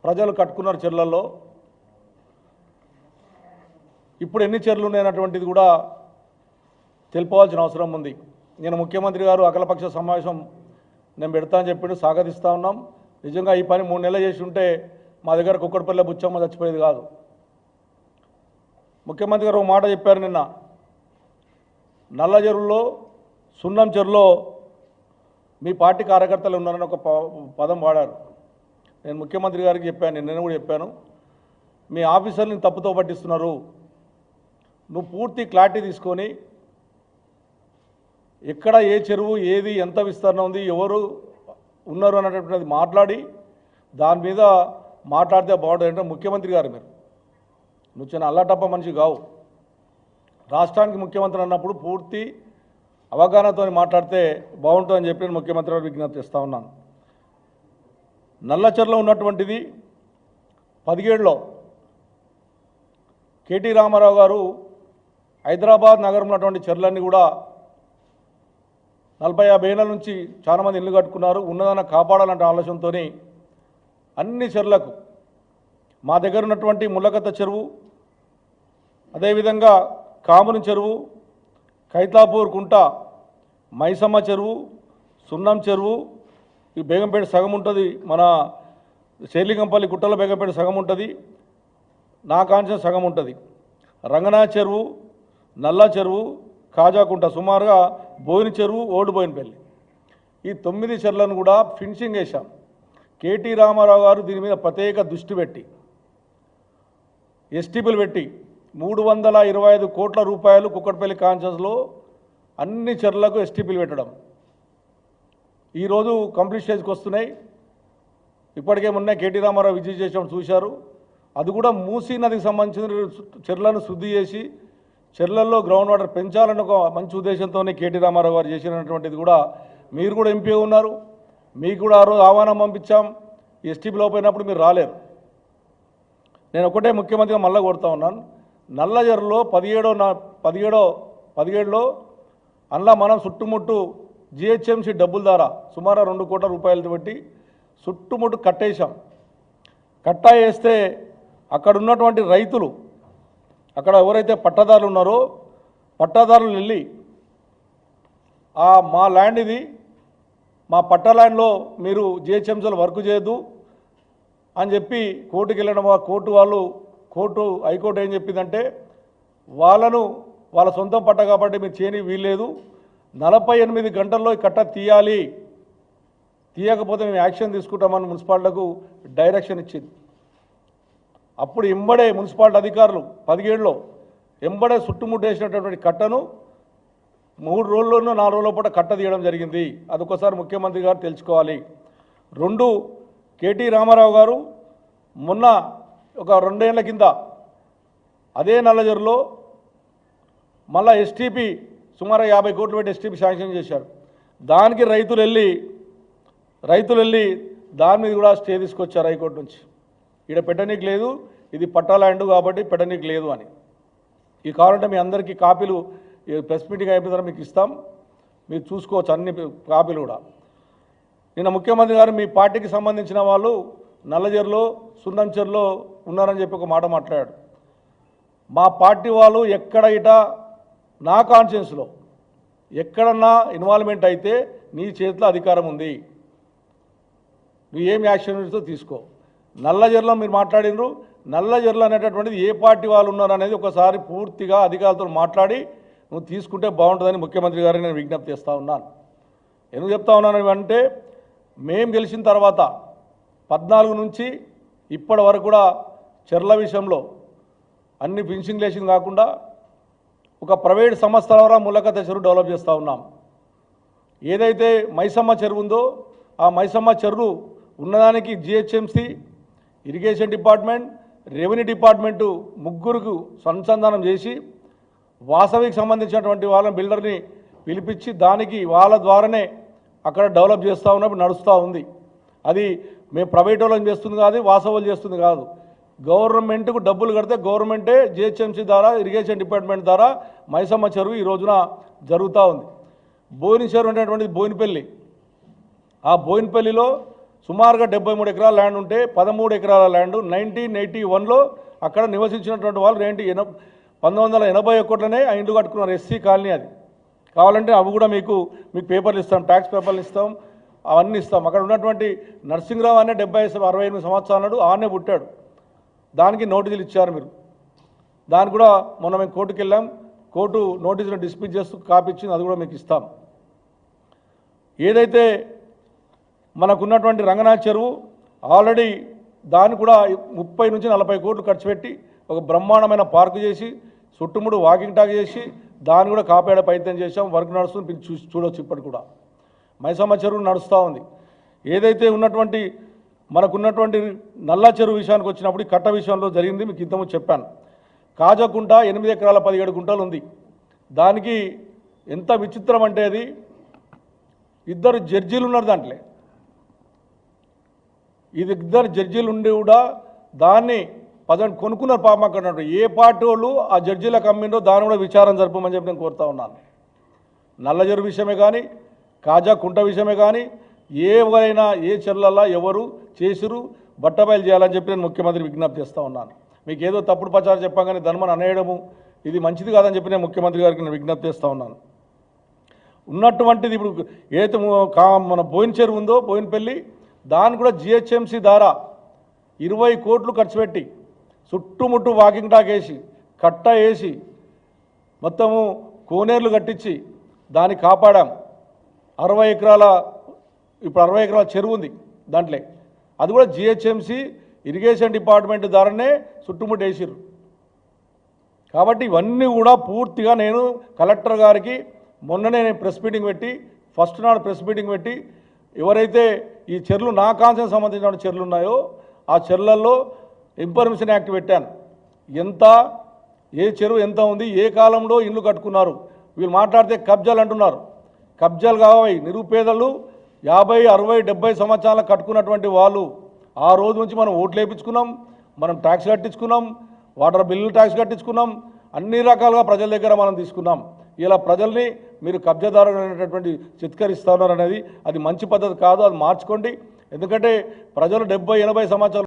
ప్రజలు కట్టుకున్నారు చెర్లలో. ఇప్పుడు ఎన్ని చెర్లు ఉన్నాయన్నటువంటిది కూడా తెలుపవలసిన అవసరం ఉంది. నేను ముఖ్యమంత్రి గారు అఖిలపక్ష సమావేశం నేను పెడతా అని చెప్పిండు, స్వాగతిస్తూ ఉన్నాం. నిజంగా ఈ పని 3 నెలలు చేసి ఉంటే మా దగ్గర కుక్కడపల్లి బుచ్చమ్మ చచ్చిపోయేది కాదు. ముఖ్యమంత్రి గారు ఒక మాట చెప్పారు నిన్న, నల్ల చెరువులో సున్నం చెరువులో మీ పార్టీ కార్యకర్తలు ఉన్నారని ఒక పదం వాడారు. నేను ముఖ్యమంత్రి గారికి చెప్పాను, నేను కూడా చెప్పాను, మీ ఆఫీసర్ని తప్పుతో పట్టిస్తున్నారు. నువ్వు పూర్తి క్లారిటీ తీసుకొని ఎక్కడ ఏ చెరువు ఏది ఎంత విస్తరణ ఉంది ఎవరు ఉన్నారు అన్నటువంటిది మాట్లాడి దాని మీద మాట్లాడితే బాగుంటుంది. అంటే ముఖ్యమంత్రి గారు నువ్వు చిన్న అల్లటప్ప మనిషి కావు. రాష్ట్రానికి ముఖ్యమంత్రి అన్నప్పుడు పూర్తి అవగాహనతో మాట్లాడితే బాగుంటుందని చెప్పి నేను ముఖ్యమంత్రి గారు విజ్ఞప్తి చేస్తూ ఉన్నాను. నల్లచెర్లో ఉన్నటువంటిది 17లో కేటీ రామారావు గారు హైదరాబాద్ నగరంలో ఉన్నటువంటి చెర్లన్నీ కూడా 40-50 ఏళ్ళ నుంచి చాలామంది ఇల్లు కట్టుకున్నారు. ఉన్నదాన్ని కాపాడాలంటే ఆలోచనతో అన్ని చెర్లకు మా దగ్గర ఉన్నటువంటి ముల్లకత్త చెరువు, అదేవిధంగా కాముని చెరువు, కైతాపూర్ కుంట, మైసమ్మ చెరువు, సున్నం చెరువు, ఈ బేగంపేట సగం ఉంటుంది, మన శేర్లింగంపల్లి గుట్టలో బేగంపేట సగం ఉంటుంది, నా కాంచెం సగం ఉంటుంది, రంగనాథ చెరువు, నల్ల చెరువు, కాజాకుంట, సుమారుగా బోయిన చెరువు, ఓల్డ్ బోయినపల్లి, ఈ 9 చెర్లను కూడా ఫినిషింగ్ వేశాం. కేటీ రామారావు గారు దీని మీద ప్రత్యేక దృష్టి పెట్టి ఎస్టీపీలు పెట్టి 325 కోట్ల రూపాయలు కుక్కట్పల్లి కాన్షన్స్లో అన్ని చెర్లకు ఎస్టీపీలు పెట్టడం ఈరోజు కంప్లీట్ స్టేజ్కి వస్తున్నాయి. ఇప్పటికే మొన్న కేటీ రామారావు విజిట్ చేసినప్పుడు చూశారు. అది కూడా మూసీ నదికి సంబంధించిన చెర్లను శుద్ధి చేసి చెర్లల్లో గ్రౌండ్ వాటర్ పెంచాలని ఒక మంచి ఉద్దేశంతోనే కేటీ రామారావు గారు చేసినటువంటిది కూడా మీరు కూడా ఎంపీ ఉన్నారు, మీకు కూడా ఆ రోజు ఆహ్వానం పంపించాం. ఎస్టీపీలో పోయినప్పుడు మీరు రాలేరు. నేను ఒకటే ముఖ్యమంత్రిగా మళ్ళీ కొడుతూ ఉన్నాను, నల్లజర్లో 17లో అందులో మనం చుట్టుముట్టు జిహెచ్ఎంసీ డబ్బుల ద్వారా సుమారు 2 కోట్ల రూపాయలు పెట్టి చుట్టుముట్టు కట్టేశాం. కట్టా వేస్తే అక్కడ ఉన్నటువంటి రైతులు, అక్కడ ఎవరైతే పట్టాదారులు ఉన్నారో పట్టాదారులు వెళ్ళి మా ల్యాండ్ ఇది, మా పట్టా ల్యాండ్లో మీరు జిహెచ్ఎంసీలో వర్క్ చేయొద్దు అని చెప్పి కోర్టుకి వెళ్ళడం. హైకోర్టు ఏం చెప్పిందంటే వాళ్ళ సొంతం పట్ట కాబట్టి మీరు చేయని వీల్లేదు, 48 గంటల్లో ఈ కట్ట తీయాలి, తీయకపోతే మేము యాక్షన్ తీసుకుంటామని మున్సిపాలిటీలకు డైరెక్షన్ ఇచ్చింది. అప్పుడు ఎంబడే మున్సిపాలిటీ అధికారులు 17లో ఎంబడే చుట్టుముట్టేసినటువంటి కట్టను 3 రోజుల్లోనూ 4 రోజుల పాటు కట్ట తీయడం జరిగింది. అదొకసారి ముఖ్యమంత్రి గారు తెలుసుకోవాలి. 2, కేటీ రామారావు గారు మొన్న ఒక 2 ఏళ్ల కింద అదే నల్లజర్లో మళ్ళా ఎస్టీపీ సుమారు 50 కోట్లు పెట్టి ఎస్టీపీ శాంక్షన్ చేశారు. దానికి రైతులు వెళ్ళి దాని మీద కూడా స్టే తీసుకొచ్చారు హైకోర్టు నుంచి. ఇక్కడ పెట్టనీకి లేదు, ఇది పట్టా ల్యాండ్ కాబట్టి పెట్టనీకి లేదు అని. ఈ కావాలంటే మీ అందరికీ కాపీలు ప్రెస్ మీటింగ్ అయిపోయిన తర్వాత మీకు ఇస్తాం, మీరు చూసుకోవచ్చు అన్ని కాపీలు కూడా. నిన్న ముఖ్యమంత్రి గారు మీ పార్టీకి సంబంధించిన వాళ్ళు నల్లజర్లో సున్నంచెర్లో ఉన్నారని చెప్పి ఒక మాట మాట్లాడాడు. మా పార్టీ వాళ్ళు ఎక్కడ నా కాన్షియన్స్లో ఎక్కడన్నా ఇన్వాల్వ్మెంట్ అయితే నీ చేతిలో అధికారం ఉంది, నువ్వు ఏం యాక్షన్ తీసుకో. నల్లజర్లో మీరు మాట్లాడినరు, నల్లజర్లు అనేటటువంటిది ఏ పార్టీ వాళ్ళు ఉన్నారు అనేది ఒకసారి పూర్తిగా అధికారులతో మాట్లాడి నువ్వు తీసుకుంటే బాగుంటుందని ముఖ్యమంత్రి గారికి నేను విజ్ఞప్తి చేస్తూ ఉన్నాను. ఎందుకు చెప్తా ఉన్నాను అంటే, మేము గెలిచిన తర్వాత 14 నుంచి ఇప్పటి వరకు కూడా చెర్ల విషయంలో అన్ని ఫినిషింగ్ లేసింగ్ కాకుండా ఒక ప్రైవేట్ సంస్థ ద్వారా ముల్లకత్త చెరువు డెవలప్ చేస్తూ ఉన్నాం. ఏదైతే మైసమ్మ చెరువు ఉందో ఆ మైసమ్మ చెరువు ఉన్నదానికి GHMC, irrigation department, revenue department ముగ్గురికి అనుసంధానం చేసి వాసవికి సంబంధించినటువంటి వాళ్ళని బిల్డర్ని పిలిపించి దానికి వాళ్ళ ద్వారానే అక్కడ డెవలప్ చేస్తూ ఉన్నప్పుడు నడుస్తూ ఉంది. అది మేము ప్రైవేట్ వాళ్ళని చేస్తుంది కాదు, వాసవులు చేస్తుంది కాదు. గవర్నమెంట్కు డబ్బులు కడితే గవర్నమెంటే జిహెచ్ఎంసీ ద్వారా, ఇరిగేషన్ డిపార్ట్మెంట్ ద్వారా మైసమ్మ చెరువు ఈ రోజున జరుగుతూ ఉంది. బోయిన చెరువు అనేటువంటిది బోయినపల్లి. ఆ బోయినపల్లిలో సుమారుగా 73 ఎకరాల ల్యాండ్ ఉంటే 13 ఎకరాల ల్యాండ్ 1981లో అక్కడ నివసించినటువంటి వాళ్ళు 1981లోనే ఆ ఇండ్లు కట్టుకున్నారు. ఎస్సీ కాలనీ అది. కావాలంటే అవి కూడా మీకు పేపర్లు ఇస్తాం, ట్యాక్స్ పేపర్లు ఇస్తాం, అవన్నీ ఇస్తాం. అక్కడ ఉన్నటువంటి నరసింహరావు అనే 68 సంవత్సరాలు ఆనే పుట్టాడు. దానికి నోటీసులు ఇచ్చారు మీరు. దానికి కూడా మొన్న మేము కోర్టుకు వెళ్ళాం. కోర్టు నోటీసులు డిస్మిస్ చేస్తూ కాపీ ఇచ్చింది, అది కూడా మీకు ఇస్తాం. ఏదైతే మనకున్నటువంటి రంగనాథ్ చెరువు ఆల్రెడీ దాన్ని కూడా 30 నుంచి 40 కోట్లు ఖర్చు పెట్టి ఒక బ్రహ్మాండమైన పార్కు చేసి చుట్టుముడు వాకింగ్ టాక్ చేసి దాన్ని కూడా కాపాడే ప్రయత్నం చేశాం. వర్క్ నడుస్తుంది, మీరు చూడవచ్చు. ఇప్పటి కూడా మైసమ్మ చెరువు నడుస్తూ ఉంది. ఏదైతే ఉన్నటువంటి మనకున్నటువంటి నల్ల చెరువు విషయానికి వచ్చినప్పుడు కట్ట విషయంలో జరిగింది, మీకు ఇంతకుముందు చెప్పాను. కాజకుంట 8 ఎకరాల 17 గుంటలు ఉంది. దానికి ఎంత విచిత్రం అంటే అది 2 జడ్జీలు ఉన్నారు దాంట్లో. ఇది 2 జడ్జీలు ఉండి కూడా దాన్ని కొనుక్కున్నారు. పాపం అక్కడ ఏ పార్టీ వాళ్ళు ఆ జడ్జీలకు అమ్మిండో దాన్ని కూడా విచారణ జరపమని చెప్పి నేను కోరుతా ఉన్నాను. నల్లజరు విషయమే కానీ కాజాకుంట విషయమే కానీ ఎవరైనా ఏ చెర్లల్లా ఎవరు చేసిరు బట్టబయలు చేయాలని చెప్పి నేను ముఖ్యమంత్రి విజ్ఞప్తి చేస్తూ ఉన్నాను. మీకు ఏదో తప్పుడు ప్రచారం చెప్పగానే ధర్మను అనేయడము ఇది మంచిది కాదని చెప్పి నేను ముఖ్యమంత్రి గారికి నేను విజ్ఞప్తి చేస్తూ ఉన్నాను. ఉన్నటువంటిది ఇప్పుడు ఏదైతే మన బోయిన చెరువు ఉందో బోయినపల్లి, దాన్ని కూడా జిహెచ్ఎంసీ ద్వారా 20 కోట్లు ఖర్చు పెట్టి చుట్టుముట్టు వాకింగ్ టాక్ వేసి కట్ట వేసి మొత్తము కోనేర్లు కట్టించి దాన్ని కాపాడాం. 60 ఎకరాల చెరువు ఉంది దాంట్లో. అది కూడా జిహెచ్ఎంసీ ఇరిగేషన్ డిపార్ట్మెంట్ ద్వారానే చుట్టుముట్టు వేసిర్రు. కాబట్టి ఇవన్నీ కూడా పూర్తిగా నేను కలెక్టర్ గారికి మొన్ననే ప్రెస్ మీటింగ్ పెట్టి ఫస్ట్ నాడు ప్రెస్ మీటింగ్ పెట్టి ఎవరైతే ఈ చెర్లు నా కాన్సెన్స్ సంబంధించిన చెర్లు ఉన్నాయో ఆ చెర్లల్లో ఇన్ఫర్మేషన్ యాక్ట్ పెట్టాను. ఏ చెరువు ఎంత ఉంది, ఏ కాలంలో ఇల్లు కట్టుకున్నారు. వీళ్ళు మాట్లాడితే కబ్జాలు అంటున్నారు. కబ్జాలు కావాలి. నిరుపేదలు 50, 60, 70 సంవత్సరాలు కట్టుకున్నటువంటి వాళ్ళు ఆ రోజు నుంచి మనం ఓట్లు వేయించుకున్నాం, మనం ట్యాక్స్ కట్టించుకున్నాం, వాటర్ బిల్లు ట్యాక్స్ కట్టించుకున్నాం, అన్ని రకాలుగా ప్రజల దగ్గర మనం తీసుకున్నాం. ఇలా ప్రజల్ని మీరు కబ్జాదారులు అనేటటువంటి చిత్కరిస్తున్నారు అనేది అది మంచి పద్ధతి కాదు. అది మార్చుకోండి. ఎందుకంటే ప్రజలు 70, 80 సంవత్సరాలు